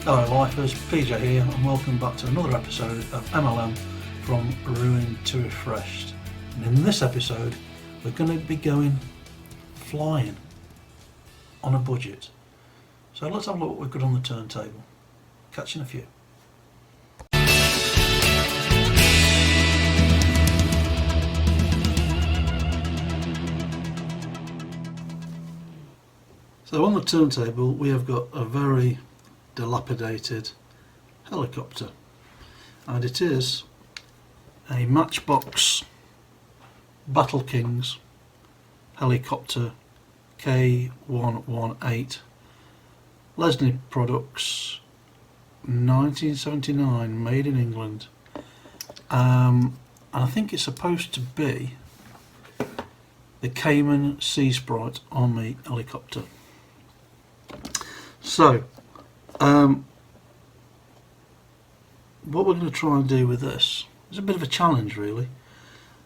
Hello lifers, PJ here and welcome back to another episode of MLM from Ruined to Refreshed. And in this episode we're going to be going flying on a budget. So let's have a look what we've got on the turntable. Catch you in a few. So on the turntable we have got a very dilapidated helicopter, and it is a Matchbox Battle Kings helicopter K-118 Lesney Products 1979, made in England, and I think it's supposed to be the Kaman Seasprite Army helicopter. So what we're going to try and do with this is a bit of a challenge really.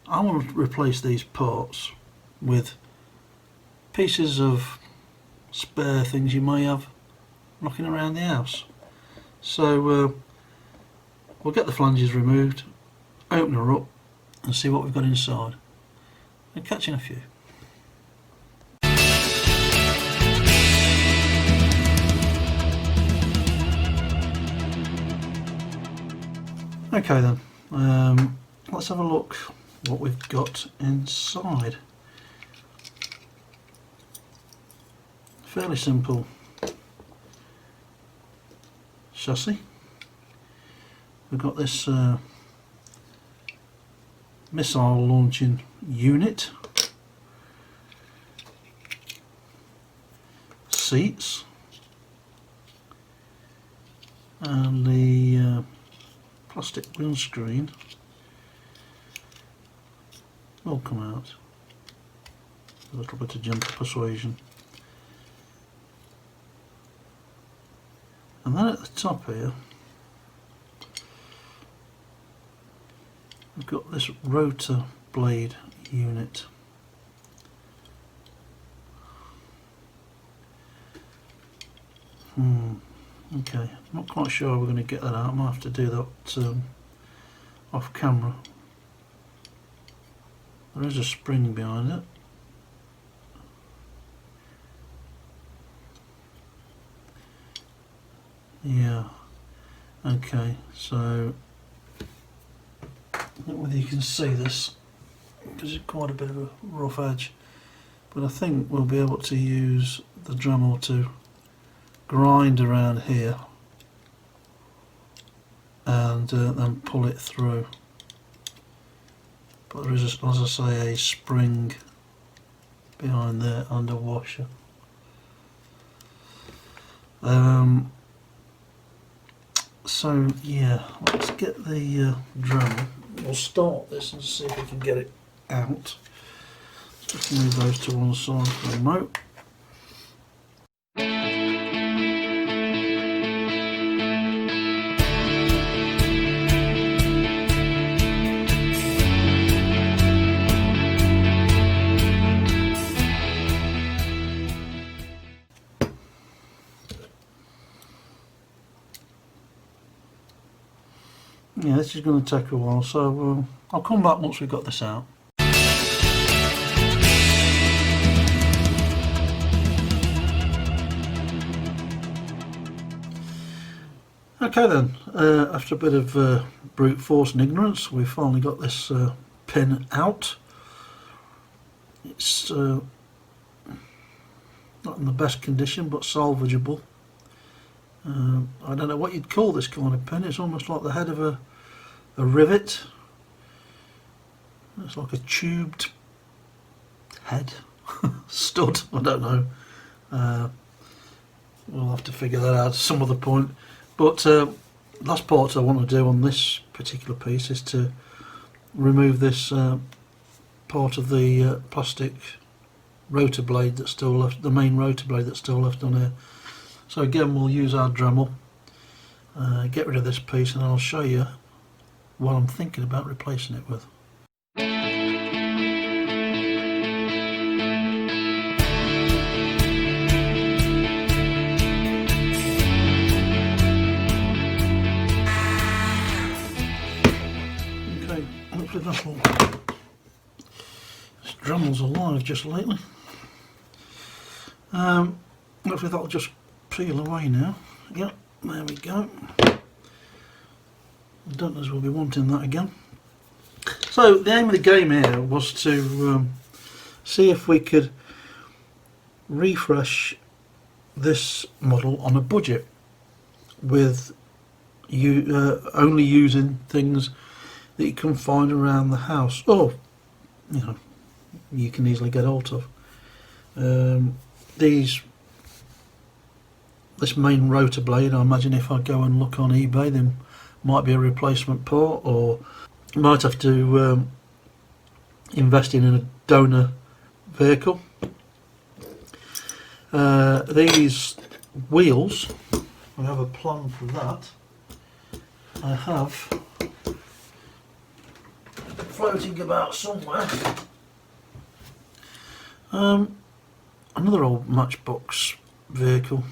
I want to replace these parts with pieces of spare things you may have knocking around the house. So we'll get the flanges removed, open her up and see what we've got inside, and catch you in a few. Okay then, let's have a look what we've got inside. Fairly simple chassis. We've got this missile launching unit, seats, and the plastic windscreen will come out. A little bit of gentle persuasion. And then at the top here we've got this rotor blade unit. Okay, not quite sure we're going to get that out. I might have to do that off camera. There is a spring behind it. Yeah, okay, so I don't know whether you can see this because it's quite a bit of a rough edge, but I think we'll be able to use the Dremel to grind around here and then pull it through. But there is, as I say, a spring behind there and a washer. So yeah, let's get the Dremel. We'll start this and see if we can get it out. Let's move those to one side for the remote. Yeah, this is going to take a while, so I'll come back once we've got this out. Okay then, after a bit of brute force and ignorance, we've finally got this pin out. It's not in the best condition, but salvageable. I don't know what you'd call this kind of pin. It's almost like the head of a rivet. It's like a tubed head stud. I don't know. We'll have to figure that out at some other point. But last part I want to do on this particular piece is to remove this part of the plastic rotor blade that's still left, the main rotor blade that's still left on here. So again, we'll use our Dremel, get rid of this piece, and I'll show you what I'm thinking about replacing it with. animals alive just lately. Hopefully that'll just peel away now. Yep, there we go. I don't know if we'll be wanting that again. So the aim of the game here was to see if we could refresh this model on a budget with only using things that you can find around the house, or you can easily get hold of. This main rotor blade, I imagine if I go and look on eBay, there might be a replacement part, or you might have to invest in a donor vehicle. These wheels, I have a plan for that. I have floating about somewhere another old Matchbox vehicle.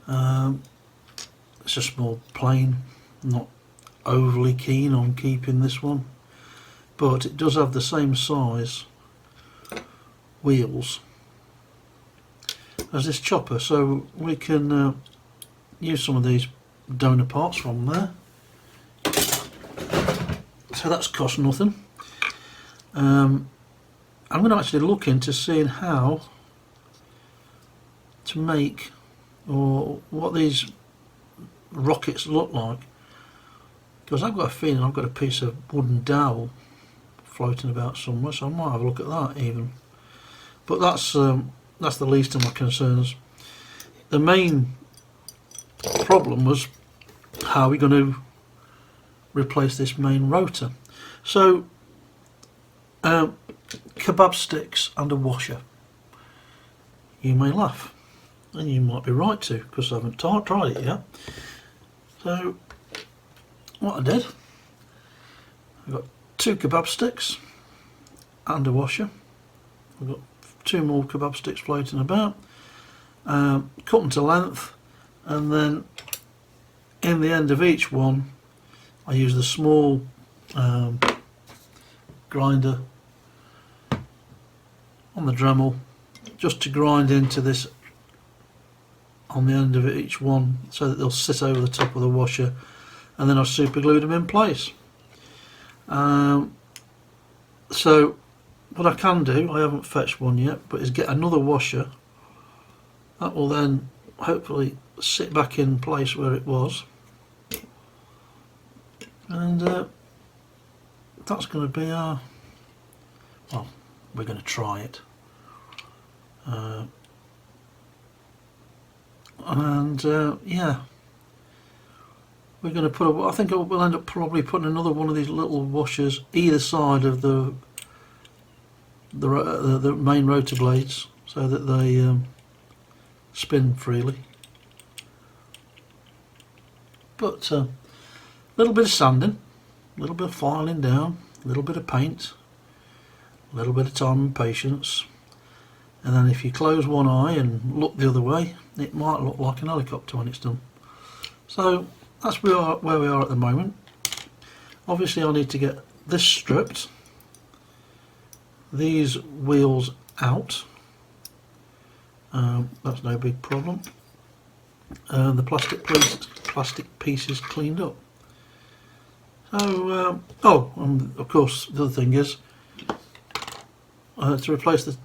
It's a small plane, not overly keen on keeping this one, but it does have the same size wheels as this chopper, so we can use some of these donor parts from there. So that's cost nothing. I'm going to actually look into seeing how to make, or what these rockets look like, because I've got a feeling I've got a piece of wooden dowel floating about somewhere, so I might have a look at that even. But that's the least of my concerns. The main problem was how are we going to replace this main rotor. So kebab sticks and a washer. You may laugh, and you might be right to, because I haven't tried it yet. So what I did, I've got 2 kebab sticks and a washer. I've got 2 more kebab sticks floating about, cut them to length, and then in the end of each one I use the small grinder on the Dremel just to grind into this on the end of each one, so that they'll sit over the top of the washer, and then I've super glued them in place. So what I can do, I haven't fetched one yet, but is get another washer that will then hopefully sit back in place where it was, and that's going to be our, well, we're going to try it, yeah, we're going to put I think we'll end up probably putting another one of these little washers either side of the main rotor blades, so that they spin freely. But a little bit of sanding, a little bit of filing down, a little bit of paint, a little bit of time and patience, and then if you close one eye and look the other way, it might look like an helicopter when it's done. So that's where we are at the moment. Obviously I need to get this stripped, these wheels out, that's no big problem, the plastic pieces cleaned up. So of course the other thing is to replace the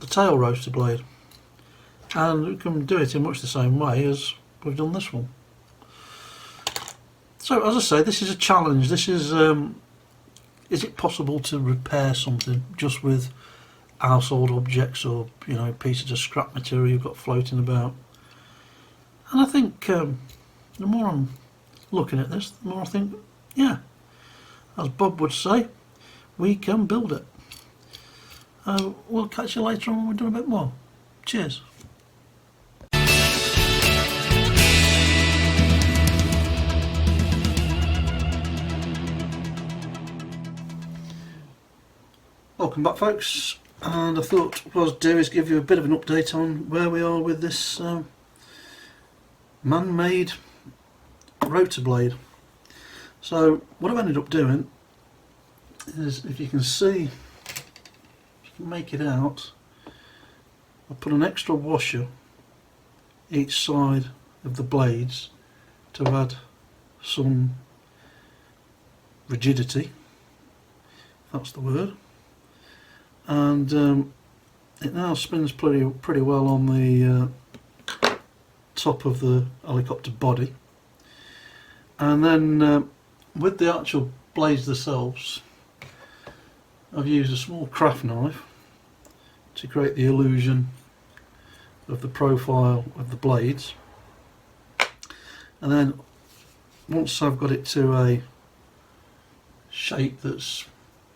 tail rotor blade, and we can do it in much the same way as we've done this one. So as I say, this is a challenge. This is it possible to repair something just with household objects, or pieces of scrap material you've got floating about? And I think the more I'm looking at this, the more I think, yeah, as Bob would say, we can build it. We'll catch you later on when we've done a bit more. Cheers. Welcome back, folks, and I thought what I'd do is give you a bit of an update on where we are with this man-made rotor blade. So what I've ended up doing is, if you can see can make it out, I put an extra washer each side of the blades to add some rigidity, if that's the word, and it now spins pretty well on the top of the helicopter body. And then with the actual blades themselves, I've used a small craft knife to create the illusion of the profile of the blades, and then once I've got it to a shape that's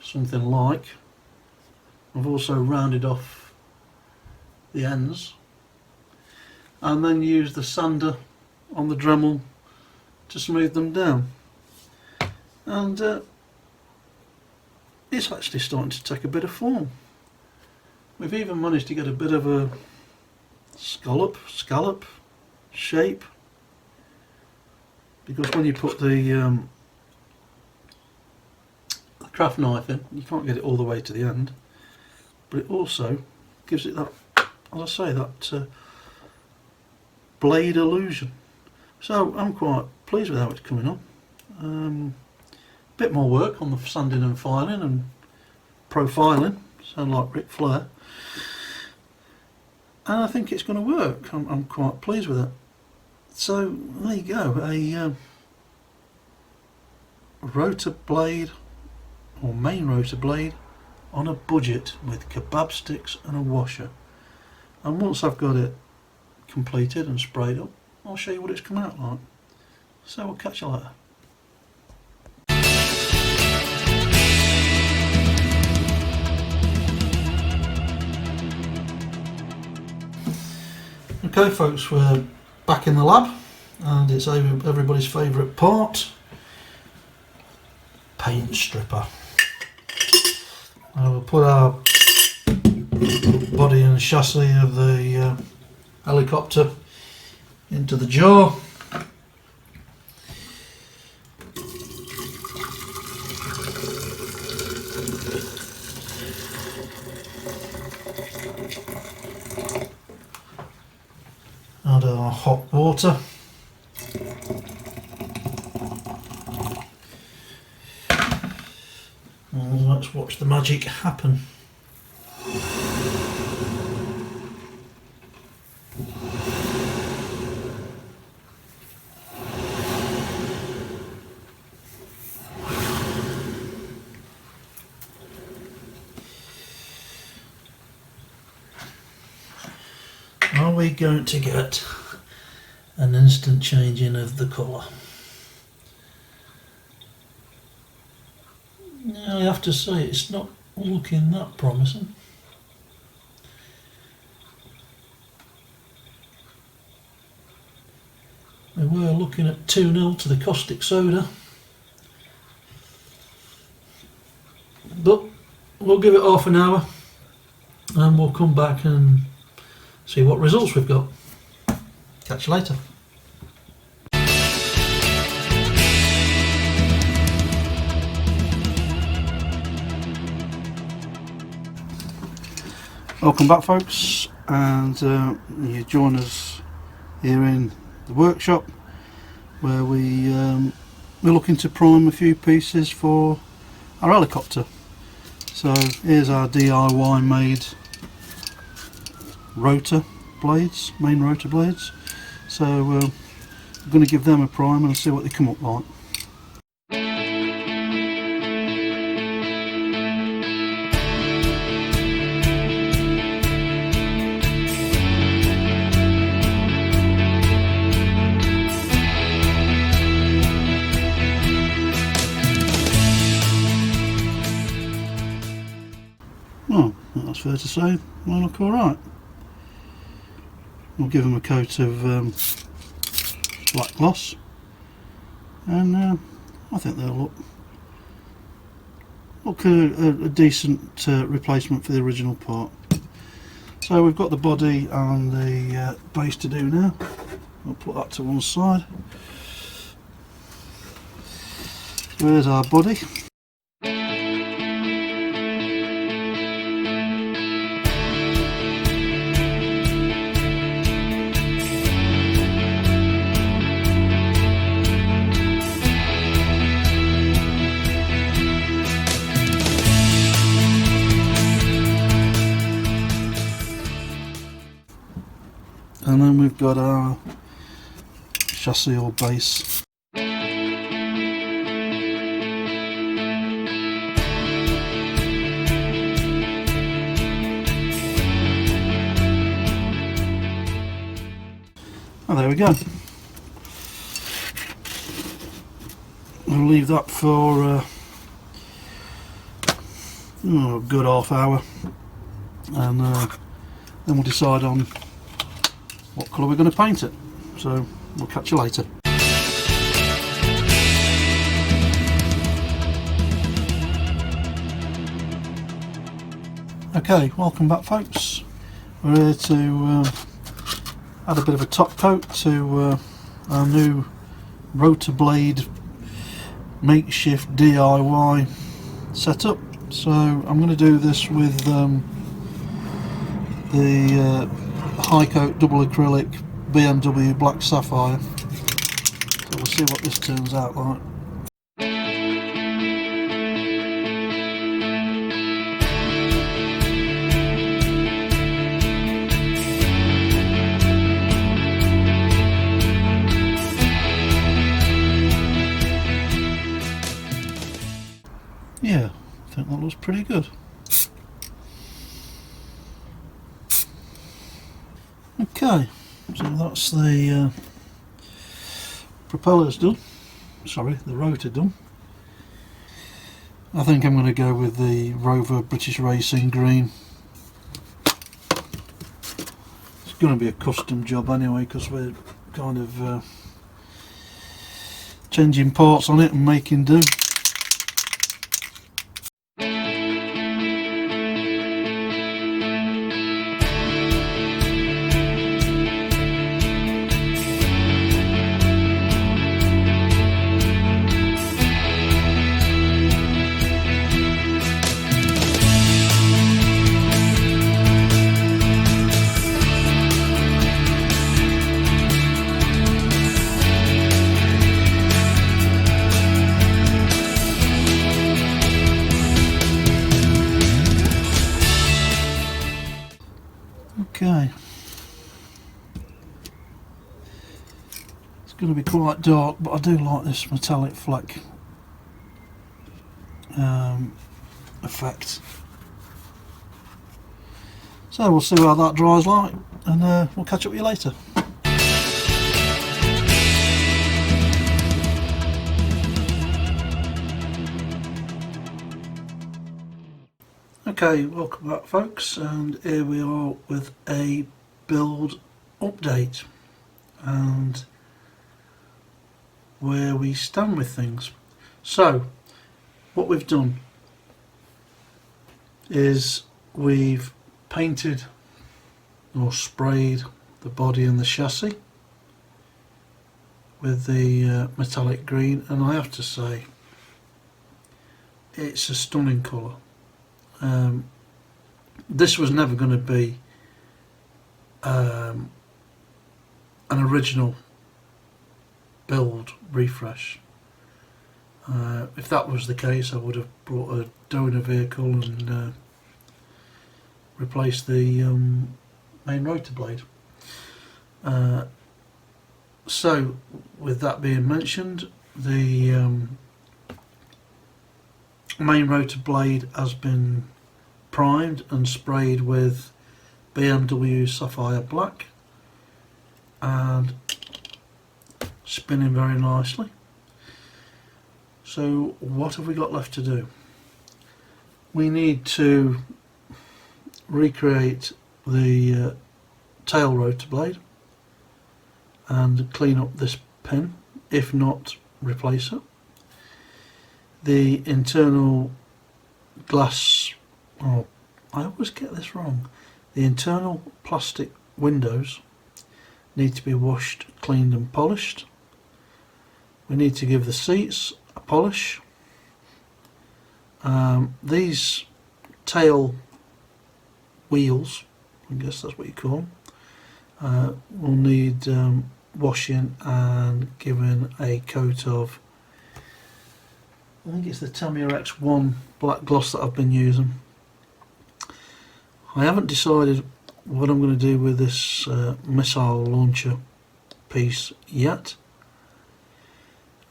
something like, I've also rounded off the ends and then used the sander on the Dremel to smooth them down, and it's actually starting to take a bit of form. We've even managed to get a bit of a scallop shape, because when you put the craft knife in, you can't get it all the way to the end, but it also gives it that, as I say, that blade illusion. So I'm quite pleased with how it's coming on. Bit more work on the sanding and filing and profiling, sound like Ric Flair, and I think it's going to work. I'm quite pleased with it. So there you go, a rotor blade, or main rotor blade, on a budget with kebab sticks and a washer. And once I've got it completed and sprayed up, I'll show you what it's come out like. So we'll catch you later. Okay folks, we're back in the lab, and it's everybody's favourite part, paint stripper. We'll put our body and chassis of the helicopter into the jar. Add our hot water. And let's watch the magic happen. Are we going to get an instant changing of the colour? I have to say, it's not looking that promising. We were looking at 2-0 to the caustic soda, but we'll give it half an hour and we'll come back and see what results we've got. Catch you later. Welcome back folks, and you join us here in the workshop where we're looking to prime a few pieces for our helicopter. So here's our DIY made rotor blades, main rotor blades. So I'm going to give them a prime and see what they come up like. Well, that's fair to say, they look alright. We'll give them a coat of black gloss, and I think they'll look a decent replacement for the original part. So we've got the body and the base to do now. We'll put that to one side. So here's our body. and then we've got our chassis or base. Oh, there we go. We'll leave that for a good half hour, and then we'll decide on what colour we're going to paint it. So we'll catch you later. Okay, welcome back folks. We're here to add a bit of a top coat to our new rotor blade makeshift DIY setup. So I'm going to do this with the high coat double acrylic BMW black sapphire. So we'll see what this turns out like. Yeah, I think that looks pretty good. Okay, so that's the propellers done. Sorry, the rotor done. I think I'm going to go with the Rover British Racing green. It's going to be a custom job anyway, because we're kind of changing parts on it and making do. Okay, it's going to be quite dark, but I do like this metallic fleck effect. So we'll see how that dries like, and we'll catch up with you later. Okay, welcome back folks, and here we are with a build update and where we stand with things. So what we've done is we've painted or sprayed the body and the chassis with the metallic green, and I have to say it's a stunning colour. This was never going to be an original build refresh. If that was the case, I would have brought a donor vehicle and replaced the main rotor blade. So with that being mentioned, the main rotor blade has been primed and sprayed with BMW Sapphire Black and spinning very nicely. So what have we got left to do? We need to recreate the tail rotor blade and clean up this pin, if not replace it. The internal glass, oh, I always get this wrong, the internal plastic windows need to be washed, cleaned and polished. We need to give the seats a polish. These tail wheels, I guess that's what you call them, will need washing and giving a coat of, I think it's the Tamiya X1 black gloss that I've been using. I haven't decided what I'm going to do with this missile launcher piece yet.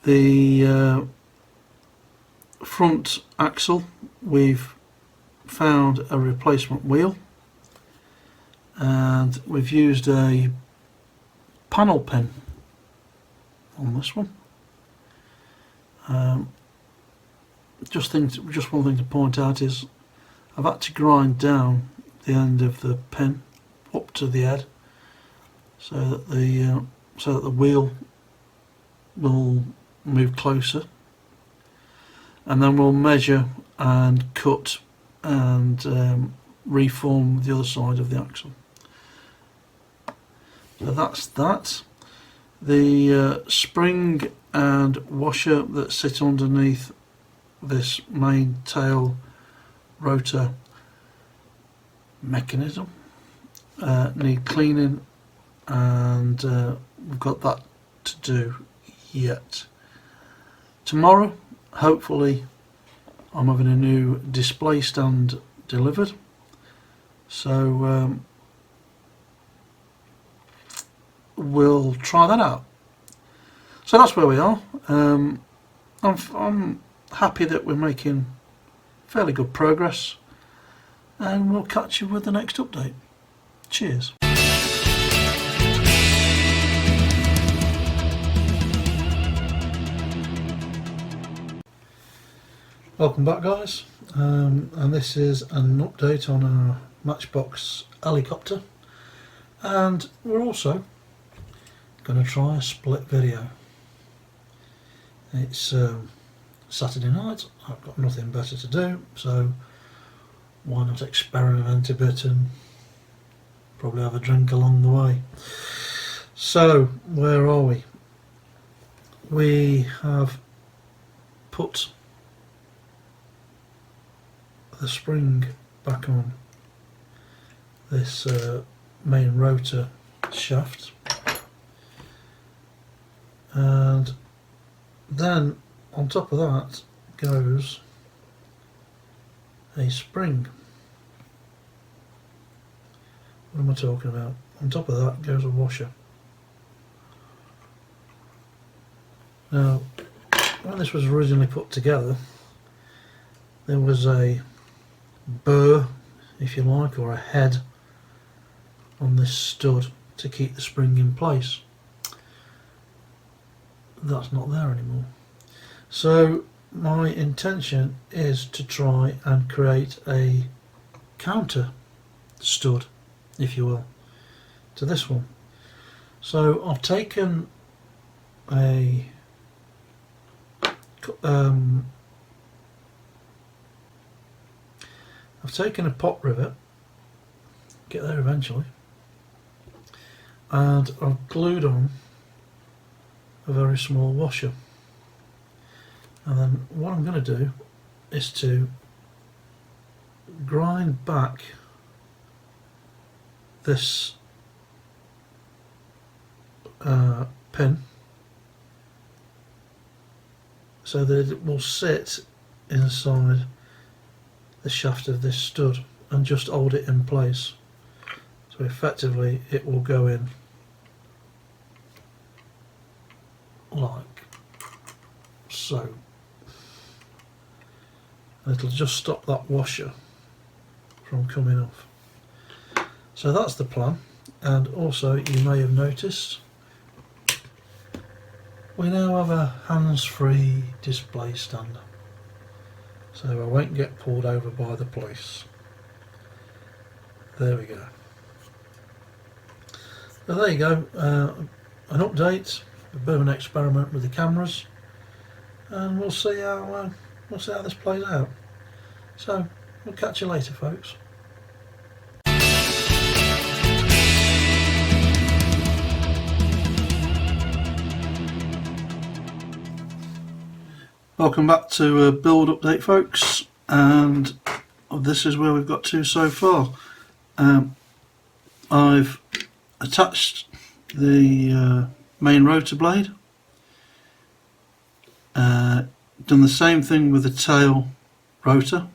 The front axle, we've found a replacement wheel, and we've used a panel pin on this one. Just one thing to point out is I've had to grind down the end of the pin up to the head so that the wheel will move closer, and then we'll measure and cut and reform the other side of the axle. So that's that. The spring and washer that sit underneath this main tail rotor mechanism need cleaning, and we've got that to do yet. Tomorrow, hopefully, I'm having a new display stand delivered, so we'll try that out. So that's where we are. I'm happy that we're making fairly good progress, and we'll catch you with the next update. Cheers. Welcome back, guys, and this is an update on our Matchbox helicopter, and we're also going to try a split video. It's Saturday night, I've got nothing better to do, so why not experiment a bit and probably have a drink along the way. So where are we? We have put the spring back on this main rotor shaft, and then on top of that goes a spring. What am I talking about? On top of that goes a washer. Now, when this was originally put together, there was a burr, if you like, or a head on this stud to keep the spring in place. That's not there anymore. So my intention is to try and create a counter stud, if you will, to this one. So I've taken a pot rivet, get there eventually, and I've glued on a very small washer, and then what I'm going to do is to grind back this pin so that it will sit inside the shaft of this stud and just hold it in place. So effectively it will go in like so. It'll just stop that washer from coming off. So that's the plan, and also you may have noticed we now have a hands-free display stand, so I won't get pulled over by the police. There we go. So there you go, an update, a bit of an experiment with the cameras, and we'll see how this plays out. So we'll catch you later, folks. Welcome back to a build update, folks, and this is where we've got to so far. I've attached the main rotor blade, done the same thing with the tail rotor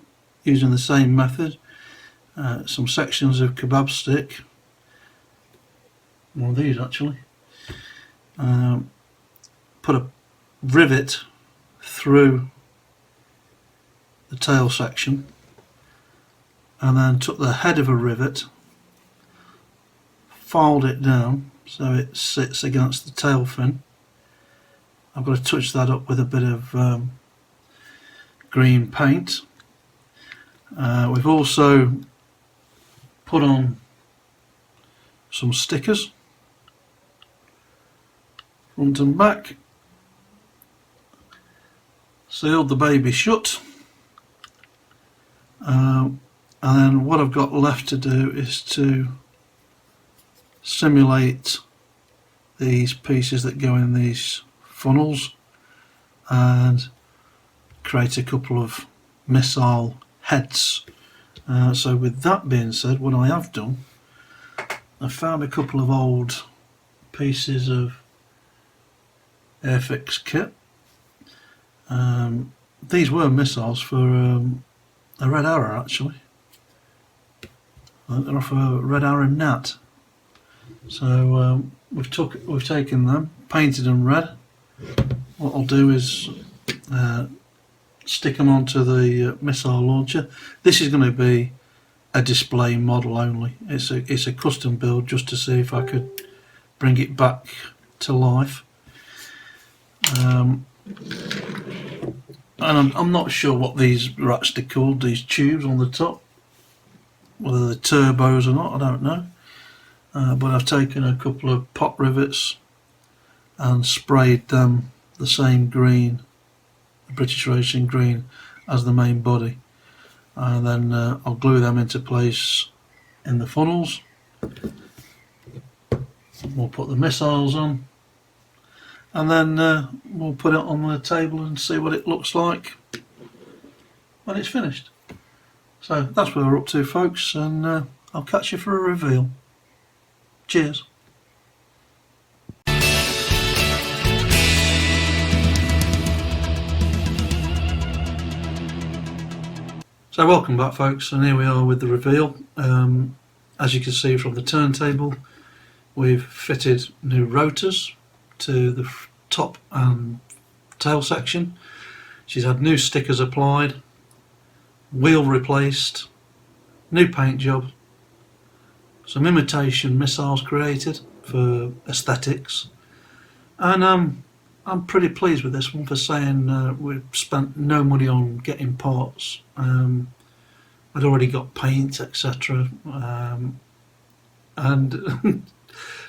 using the same method, some sections of kebab stick one of these actually. Put a rivet through the tail section, and then took the head of a rivet, filed it down so it sits against the tail fin. I've got to touch that up with a bit of green paint. We've also put on some stickers, front and back, sealed the baby shut, and then what I've got left to do is to simulate these pieces that go in these funnels and create a couple of missile heads. So with that being said, what I have done, I found a couple of old pieces of Airfix kit. These were missiles for a Red Arrow actually. They're off a Red Arrow Nat. So we've taken them, painted them red. What I'll do is stick them onto the missile launcher. This is going to be a display model only. It's a custom build just to see if I could bring it back to life. And I'm not sure what these are actually called, these tubes on the top, whether they're turbos or not, I don't know. But I've taken a couple of pot rivets and sprayed them the same green, the British Racing green, as the main body, and then I'll glue them into place in the funnels. We'll put the missiles on, and then we'll put it on the table and see what it looks like when it's finished. So that's where we're up to, folks, and I'll catch you for a reveal. Cheers. So welcome back, folks, and here we are with the reveal. As you can see from the turntable, we've fitted new rotors to the top and tail section. She's had new stickers applied, wheel replaced, new paint job, some imitation missiles created for aesthetics, and I'm pretty pleased with this one, for saying we've spent no money on getting parts. I'd already got paint, etc., and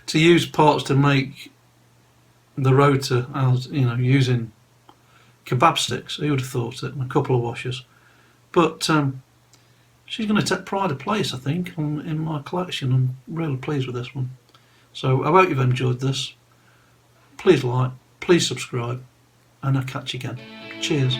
to use parts to make the rotor, as you know, using kebab sticks, who would have thought it, and a couple of washers. But she's going to take pride of place, I think, in my collection. I'm really pleased with this one. So I hope you've enjoyed this. Please like, please subscribe, and I'll catch you again. Cheers.